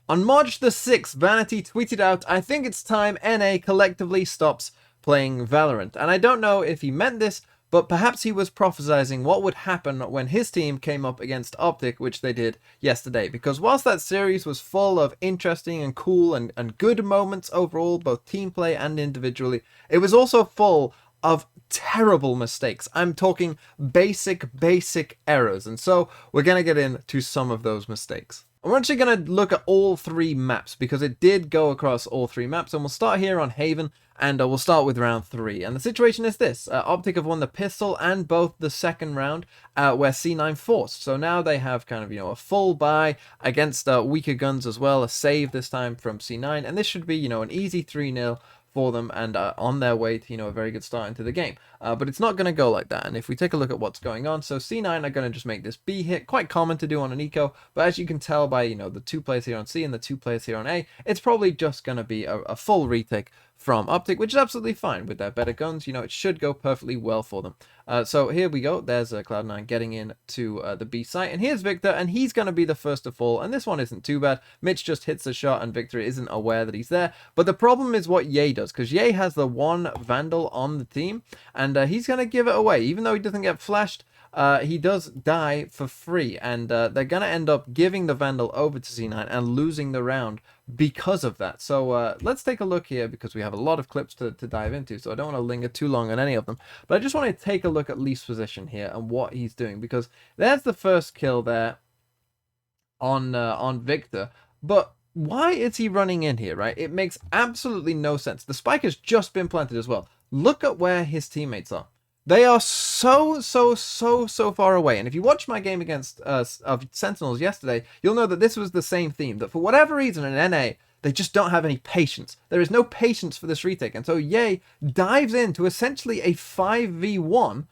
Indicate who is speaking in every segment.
Speaker 1: On March the 6th, Vanity tweeted out, "I think it's time NA collectively stops playing Valorant." And I don't know if he meant this, but perhaps he was prophesizing what would happen when his team came up against OpTic, which they did yesterday. Because whilst that series was full of interesting and cool and good moments overall, both team play and individually, it was also full of terrible mistakes. I'm talking basic errors. And so we're going to get into some of those mistakes. We're actually going to look at all three maps because it did go across all three maps, and we'll start here on Haven, and we'll start with round 3. And the situation is this: OpTic have won the pistol and both the second round, where C9 forced. So now they have kind of, a full buy against weaker guns as well, a save this time from C9, and this should be, an easy 3-0 for them, and on their way to, a very good start into the game. But it's not going to go like that. And if we take a look at what's going on, so C9 are going to just make this B hit, quite common to do on an eco, but as you can tell by, the 2 players here on C and the 2 players here on A, it's probably just going to be a full retake from OpTic, which is absolutely fine with their better guns. It should go perfectly well for them. So here we go. There's Cloud9 getting in to the B site, and here's Victor, and he's going to be the first to fall, and this one isn't too bad. Mitch just hits a shot, and Victor isn't aware that he's there, but the problem is what Ye does, because Ye has the one Vandal on the team, and he's going to give it away. Even though he doesn't get flashed, he does die for free, and they're going to end up giving the Vandal over to C9 and losing the round because of that. So let's take a look here, because we have a lot of clips to dive into, so I don't want to linger too long on any of them, but I just want to take a look at Leaf's position here and what he's doing, because there's the first kill there on Victor, but why is he running in here, right? It makes absolutely no sense. The spike has just been planted as well. Look at where his teammates are. They are so far away. And if you watch my game against of Sentinels yesterday, you'll know that this was the same theme. That for whatever reason in NA, they just don't have any patience. There is no patience for this retake. And so Ye dives into essentially a 5v1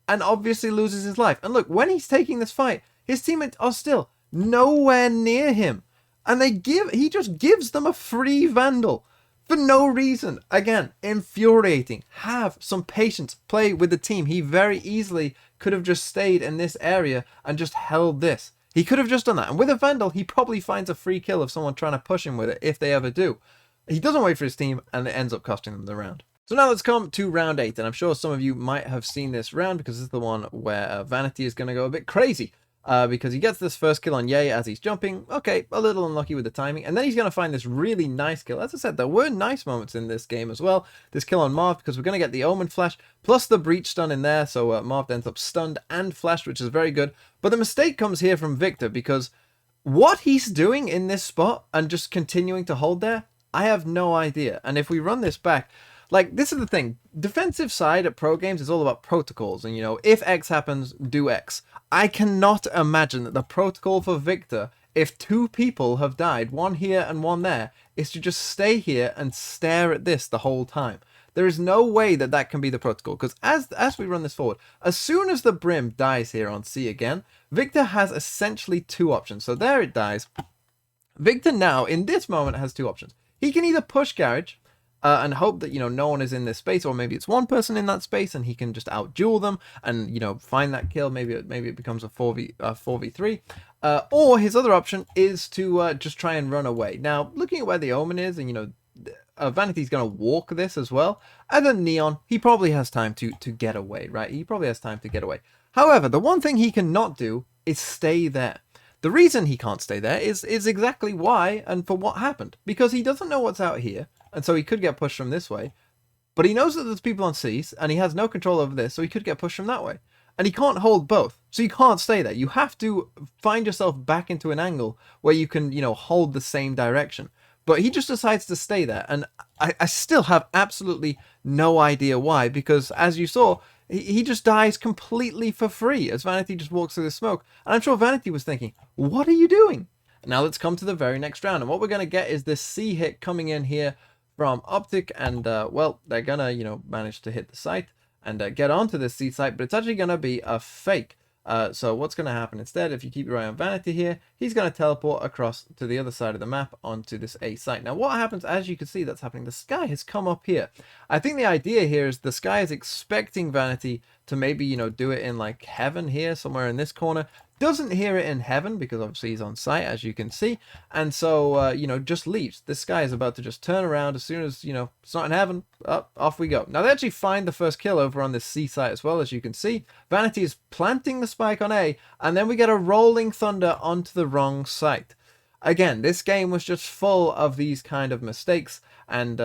Speaker 1: and obviously loses his life. And look, when he's taking this fight, his teammates are still nowhere near him. And he just gives them a free Vandal. For no reason. Again, infuriating. Have some patience. Play with the team. He very easily could have just stayed in this area and just held this. He could have just done that. And with a Vandal, he probably finds a free kill of someone trying to push him with it, if they ever do. He doesn't wait for his team, and it ends up costing them the round. So now let's come to round 8. And I'm sure some of you might have seen this round, because this is the one where Vanity is going to go a bit crazy. Because he gets this first kill on Ye as he's jumping. Okay, a little unlucky with the timing. And then he's going to find this really nice kill. As I said, there were nice moments in this game as well. This kill on Marv, because we're going to get the Omen flash, plus the breach stun in there. So Marv ends up stunned and flashed, which is very good. But the mistake comes here from Victor, because what he's doing in this spot and just continuing to hold there, I have no idea. And if we run this back, like, this is the thing. Defensive side at pro games is all about protocols. And, if X happens, do X. I cannot imagine that the protocol for Victor, if 2 people have died, one here and one there, is to just stay here and stare at this the whole time. There is no way that that can be the protocol. Because as we run this forward, as soon as the Brim dies here on C again, Victor has essentially 2 options. So there it dies. Victor now, in this moment, has 2 options. He can either push Garage, and hope that, no one is in this space, or maybe it's one person in that space and he can just out-duel them and, find that kill. Maybe it becomes a 4v3. Or his other option is to just try and run away. Now, looking at where the Omen is, and, Vanity's going to walk this as well. And then Neon, he probably has time to get away, right? He probably has time to get away. However, the one thing he cannot do is stay there. The reason he can't stay there is exactly why and for what happened. Because he doesn't know what's out here. And so he could get pushed from this way. But he knows that there's people on C's, and he has no control over this, so he could get pushed from that way. And he can't hold both. So you can't stay there. You have to find yourself back into an angle where you can, hold the same direction. But he just decides to stay there. And I still have absolutely no idea why. Because as you saw, he just dies completely for free as Vanity just walks through the smoke. And I'm sure Vanity was thinking, what are you doing? Now let's come to the very next round. And what we're going to get is this C hit coming in here from OpTic, and well, they're gonna manage to hit the site and get onto this C site, but it's actually gonna be a fake. So what's going to happen instead, if you keep your eye on Vanity here, he's going to teleport across to the other side of the map onto this A site. Now what happens, as you can see, that's happening. The Sky has come up here. I think the idea here is the Sky is expecting Vanity to maybe, do it in like heaven here, somewhere in this corner, doesn't hear it in heaven because obviously he's on site, as you can see, and so you know, just leaves. This guy is about to just turn around as soon as, you know, it's not in heaven. Up, off we go. Now they actually find the first kill over on this C site as well, as you can see. Vanity is planting the spike on A, and then we get a rolling thunder onto the wrong site. Again, this game was just full of these kind of mistakes, and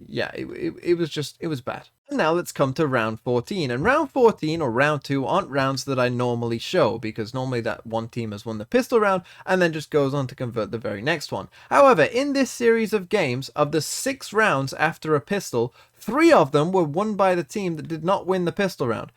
Speaker 1: yeah, it was bad. And now let's come to round 14. And round 14 or round 2 aren't rounds that I normally show, because normally that one team has won the pistol round and then just goes on to convert the very next one. However, in this series of games, of the 6 rounds after a pistol, 3 of them were won by the team that did not win the pistol round.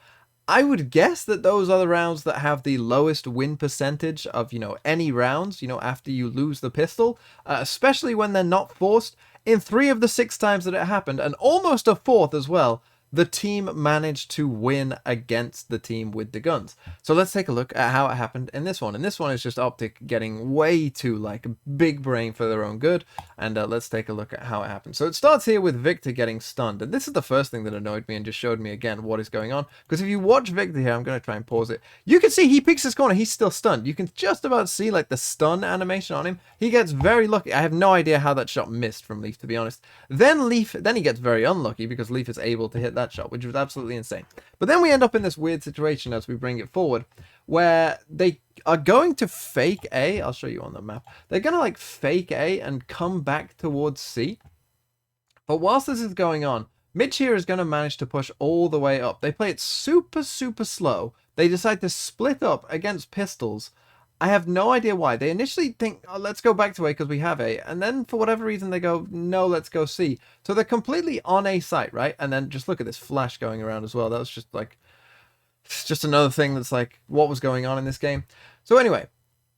Speaker 1: I would guess that those are the rounds that have the lowest win percentage of, you know, any rounds, you know, after you lose the pistol, especially when they're not forced. In 3 of the 6 times that it happened, and almost a 4th as well, the team managed to win against the team with the guns. So let's take a look at how it happened in this one. And this one is just OpTic getting way too, like, big brain for their own good. And let's take a look at how it happened. So it starts here with Victor getting stunned. And this is the first thing that annoyed me and just showed me again what is going on. Because if you watch Victor here, I'm going to try and pause it. You can see he picks his corner. He's still stunned. You can just about see, like, the stun animation on him. He gets very lucky. I have no idea how that shot missed from Leaf, to be honest. Then he gets very unlucky because Leaf is able to hit that shot, which was absolutely insane. But then we end up in this weird situation as we bring it forward, where they are going to fake A. I'll show you on the map. They're going to like fake A and come back towards C. But whilst this is going on, Mitch here is going to manage to push all the way up. They play it super, super slow. They decide to split up against pistols. I have no idea why. They initially think, oh, let's go back to A because we have A. And then for whatever reason, they go, no, let's go C. So they're completely on A site, right? And then just look at this flash going around as well. That was just like, it's just another thing that's like, what was going on in this game? So anyway,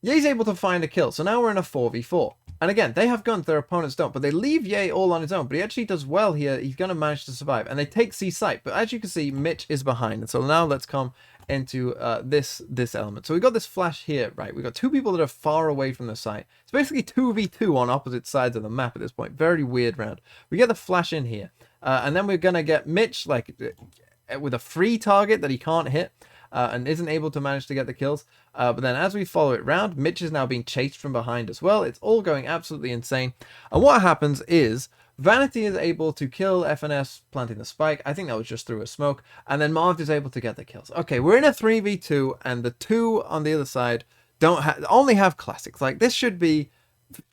Speaker 1: Ye's able to find a kill. So now we're in a 4v4. And again, they have guns, their opponents don't. But they leave Ye all on his own. But he actually does well here. He's going to manage to survive. And they take C site. But as you can see, Mitch is behind. And so now let's come into this element. So we got this flash here, right? We got 2 people that are far away from the site. It's basically 2v2 on opposite sides of the map at this point. Very weird round. We get the flash in here. And then we're going to get Mitch like with a free target that he can't hit. And isn't able to manage to get the kills. But then as we follow it round, Mitch is now being chased from behind as well. It's all going absolutely insane. And what happens is Vanity is able to kill FNS planting the spike. I think that was just through a smoke. And then Marv is able to get the kills. Okay, we're in a 3v2 and the 2 on the other side only have classics. Like, this should be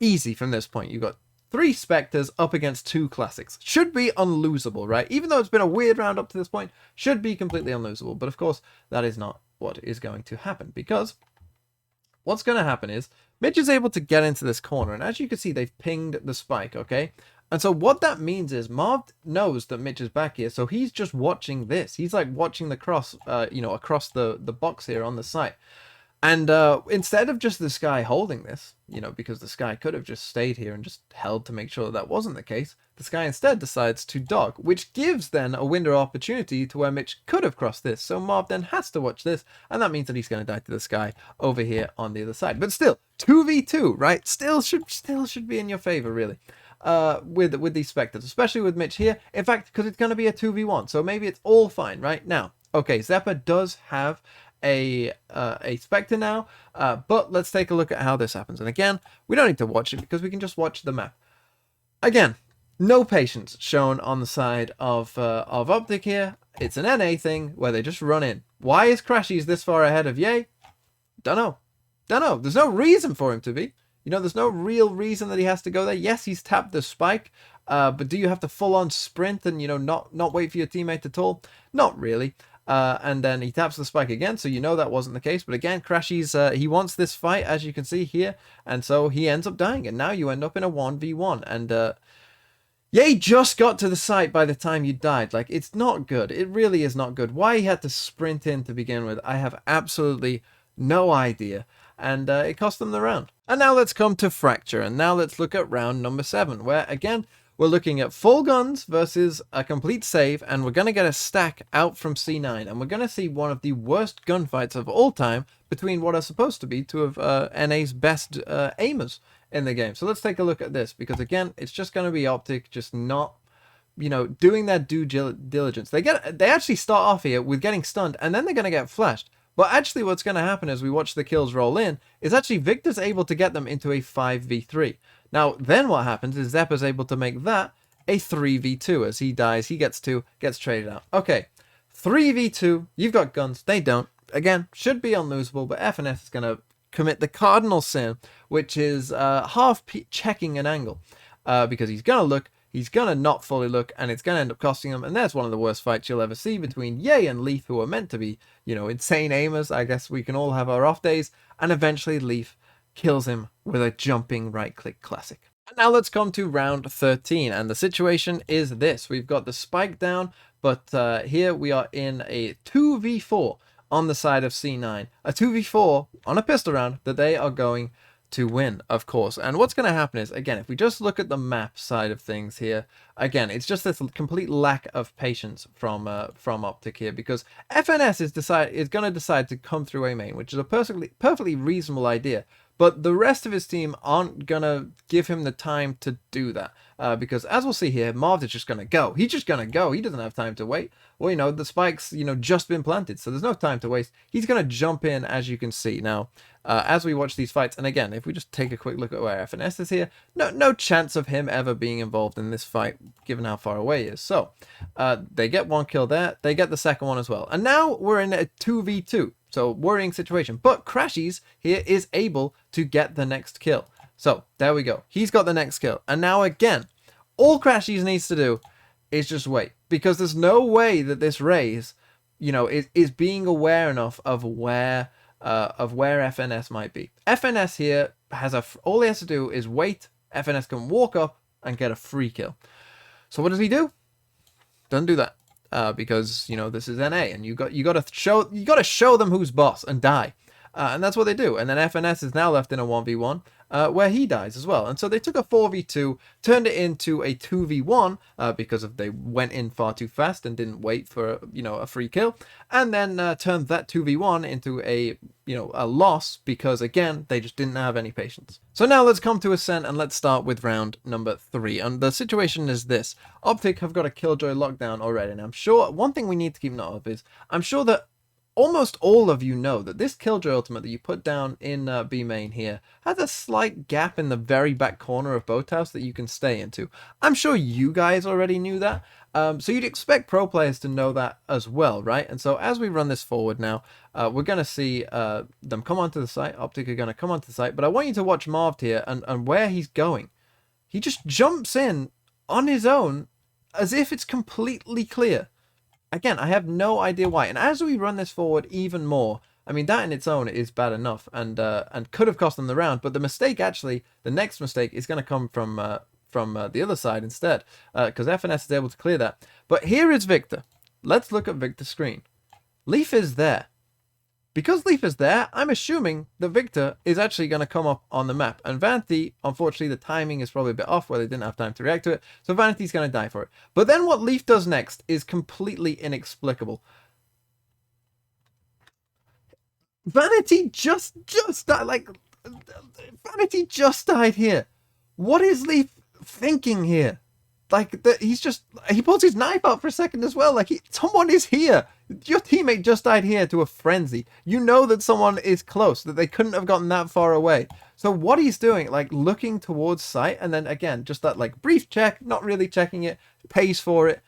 Speaker 1: easy from this point. You've got 3 Spectres up against 2 classics. Should be unlosable, right? Even though it's been a weird round up to this point, should be completely unlosable. But of course, that is not what is going to happen, because what's going to happen is Mitch is able to get into this corner. And as you can see, they've pinged the spike, okay? And so what that means is Marv knows that Mitch is back here, so he's just watching this. He's like watching the cross, you know, across the box here on the site. And instead of just this guy holding this, you know, because this guy could have just stayed here and just held to make sure that that wasn't the case, this guy instead decides to dog, which gives then a window of opportunity to where Mitch could have crossed this. So Marv then has to watch this, and that means that he's going to die to this guy over here on the other side. But still, 2v2, right? Still should be in your favor, really. With these Spectres, especially with Mitch here. In fact, because it's going to be a 2v1, so maybe it's all fine, right? Now, okay, Zeppa does have a Spectre now, but let's take a look at how this happens. And again, we don't need to watch it because we can just watch the map. Again, no patience shown on the side of OpTic here. It's an NA thing where they just run in. Why is Crashies this far ahead of Ye? Don't know. There's no reason for him to be. You know, there's no real reason that he has to go there. Yes, he's tapped the spike, but do you have to full-on sprint and, you know, not wait for your teammate at all? Not really. And then he taps the spike again, so you know that wasn't the case. But again, Crashies, he wants this fight, as you can see here, and so he ends up dying. And now you end up in a 1v1. And Ye just got to the site by the time you died. Like, it's not good. It really is not good. Why he had to sprint in to begin with, I have absolutely no idea. And it cost them the round. And now let's come to Fracture. And now let's look at round number 7, where again, we're looking at full guns versus a complete save, and we're going to get a stack out from C9, and we're going to see one of the worst gunfights of all time between what are supposed to be 2 of NA's best aimers in the game. So let's take a look at this, because again, it's just going to be OpTic just not, you know, doing their due diligence. They actually start off here with getting stunned, and then they're going to get flashed. But actually what's going to happen as we watch the kills roll in is actually Victor's able to get them into a 5v3. Now, then what happens is Zeppa's able to make that a 3v2. As he dies, he gets 2, gets traded out. Okay, 3v2, you've got guns, they don't. Again, should be unlosable, but FNS is going to commit the cardinal sin, which is checking an angle. Because he's going to look, he's going to not fully look, and it's going to end up costing him. And that's one of the worst fights you'll ever see between Ye and Leaf, who are meant to be, you know, insane aimers. I guess we can all have our off days. And eventually Leaf kills him with a jumping right-click classic. And now let's come to round 13. And the situation is this. We've got the spike down, but here we are in a 2v4 on the side of C9. A 2v4 on a pistol round that they are going to win, of course. And what's going to happen is, again, if we just look at the map side of things here, again, it's just this complete lack of patience from OpTic here, because FNS is going to decide to come through A main, which is a perfectly reasonable idea. But the rest of his team aren't going to give him the time to do that. Because as we'll see here, Marv is just going to go. He's just going to go. He doesn't have time to wait. Well, you know, the spike's, you know, just been planted. So there's no time to waste. He's going to jump in, as you can see. Now, as we watch these fights, and again, if we just take a quick look at where FNS is here, no chance of him ever being involved in this fight, given how far away he is. So, they get one kill there. They get the second one as well. And now we're in a 2v2. So, worrying situation. But Crashies here is able to get the next kill. So, there we go. He's got the next kill. And now, again, all Crashies needs to do is just wait. Because there's no way that this Raze, you know, is being aware enough of where FNS might be. FNS here has all he has to do is wait. FNS can walk up and get a free kill. So what does he do? Doesn't do that. Because, you know, this is NA, and you got to show them who's boss and die. And that's what they do. And then FNS is now left in a 1v1 where he dies as well. And so they took a 4v2, turned it into a 2v1 because they went in far too fast and didn't wait for, you know, a free kill. And then turned that 2v1 into a loss because, again, they just didn't have any patience. So now let's come to Ascent and let's start with round number 3. And the situation is this. OpTic have got a Killjoy lockdown already. And I'm sure one thing we need to keep note of is I'm sure that almost all of you know that this Killjoy ultimate that you put down in B main here has a slight gap in the very back corner of Boathouse that you can stay into. I'm sure you guys already knew that. So you'd expect pro players to know that as well, right? And so as we run this forward now, we're going to see them come onto the site. OpTic are going to come onto the site. But I want you to watch Marv here and where he's going. He just jumps in on his own as if it's completely clear. Again, I have no idea why. And as we run this forward even more, I mean, that in its own is bad enough and could have cost them the round. But the mistake, actually, the next mistake is going to come from the other side instead, because FNS is able to clear that. But here is Victor. Let's look at Victor's screen. Leaf is there. Because Leaf is there, I'm assuming that Victor is actually going to come up on the map. And Vanity, unfortunately, the timing is probably a bit off where they didn't have time to react to it. So Vanity's going to die for it. But then what Leaf does next is completely inexplicable. Vanity just died. Like, Vanity just died here. What is Leaf thinking here? Like, he pulls his knife out for a second as well. Like, someone is here. Your teammate just died here to a frenzy. You know that someone is close, that they couldn't have gotten that far away. So what he's doing, like, looking towards sight, and then, again, just that, like, brief check, not really checking it, pays for it.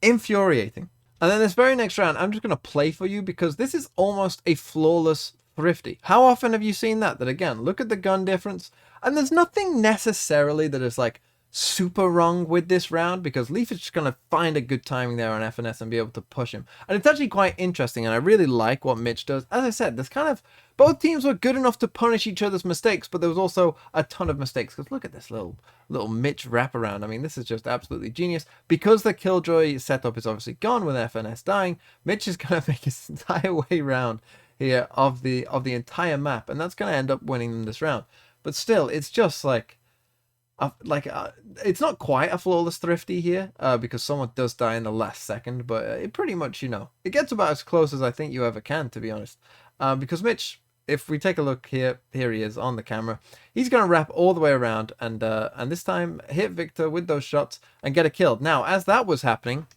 Speaker 1: Infuriating. And then this very next round, I'm just going to play for you, because this is almost a flawless Thrifty. How often have you seen that? That, again, look at the gun difference, and there's nothing necessarily that is, like, super wrong with this round, because Leaf is just going to find a good timing there on FNS and be able to push him. And it's actually quite interesting, and I really like what Mitch does. As I said, there's kind of, both teams were good enough to punish each other's mistakes, but there was also a ton of mistakes, because look at this little Mitch wraparound. I mean, this is just absolutely genius. Because the Killjoy setup is obviously gone with FNS dying, Mitch is going to make his entire way round here of the entire map, and that's going to end up winning them this round. But still, it's just like, it's not quite a flawless Thrifty here, because someone does die in the last second, but it pretty much, you know, it gets about as close as I think you ever can, to be honest. Because Mitch, if we take a look here he is on the camera, he's going to wrap all the way around and this time hit Victor with those shots and get a kill. Now, as that was happening,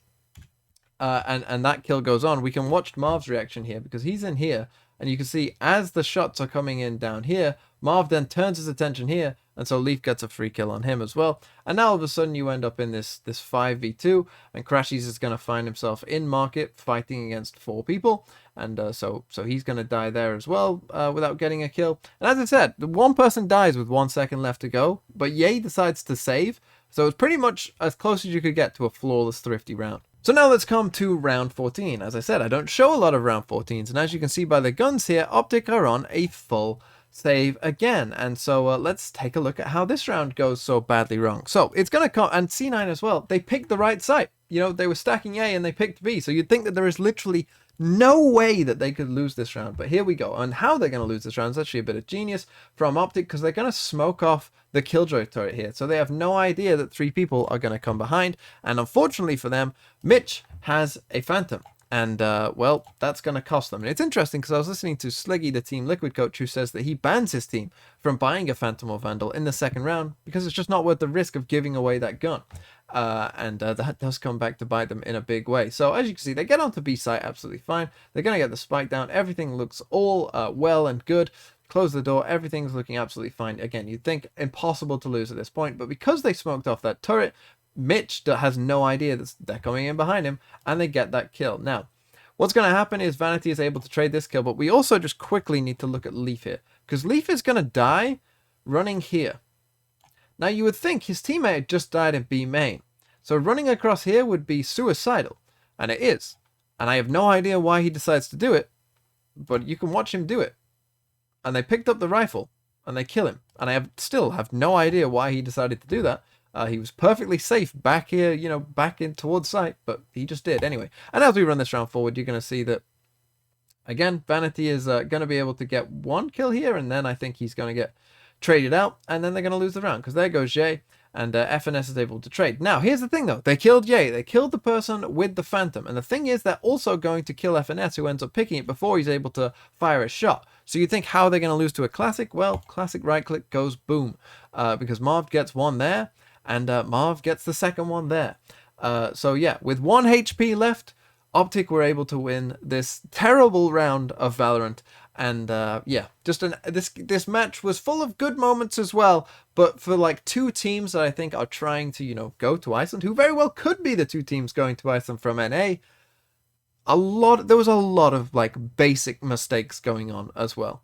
Speaker 1: and that kill goes on, we can watch Marv's reaction here because he's in here, and you can see as the shots are coming in down here, Marv then turns his attention here, and so Leaf gets a free kill on him as well. And now all of a sudden you end up in this 5v2, and Crashies is going to find himself in market fighting against 4 people, and so he's going to die there as well without getting a kill. And as I said, the one person dies with 1 second left to go, but Ye decides to save, so it's pretty much as close as you could get to a flawless Thrifty round. So now let's come to round 14. As I said, I don't show a lot of round 14s, and as you can see by the guns here, OpTic are on a full save again. And so let's take a look at how this round goes so badly wrong. So it's going to come, and C9 as well, they picked the right site. You know, they were stacking A and they picked B, so you'd think that there is literally no way that they could lose this round, but here we go. And how they're going to lose this round is actually a bit of genius from OpTic, because they're going to smoke off the Killjoy turret here, so they have no idea that 3 people are going to come behind. And unfortunately for them, Mitch has a Phantom, and well, that's going to cost them. And it's interesting because I was listening to Sliggy, the Team Liquid coach, who says that he bans his team from buying a Phantom or Vandal in the second round because it's just not worth the risk of giving away that gun. And that does come back to bite them in a big way. So as you can see, they get onto B site absolutely fine. They're going to get the spike down. Everything looks all well and good. Close the door. Everything's looking absolutely fine. Again, you'd think impossible to lose at this point, but because they smoked off that turret, Mitch has no idea that they're coming in behind him, and they get that kill. Now, what's going to happen is Vanity is able to trade this kill, but we also just quickly need to look at Leaf here, because Leaf is going to die running here. Now, you would think his teammate just died in B main, so running across here would be suicidal, and it is. And I have no idea why he decides to do it, but you can watch him do it. And they picked up the rifle, and they kill him. And I still have no idea why he decided to do that. He was perfectly safe back here, you know, back in towards site, but he just did anyway. And as we run this round forward, you're going to see that, again, Vanity is going to be able to get 1 kill here, and then I think he's going to get traded out, and then they're going to lose the round, because there goes Jay, and FNS is able to trade. Now, here's the thing, though. They killed Jay. They killed the person with the Phantom, and the thing is, they're also going to kill FNS, who ends up picking it before he's able to fire a shot. So you think, how are they going to lose to a Classic? Well, Classic right-click goes boom, because Marv gets 1 there, and Marv gets the second one there. So yeah, with 1 HP left, OpTic were able to win this terrible round of Valorant. And yeah, just this match was full of good moments as well. But for like 2 teams that I think are trying to, you know, go to Iceland, who very well could be the 2 teams going to Iceland from NA, there was a lot of like basic mistakes going on as well.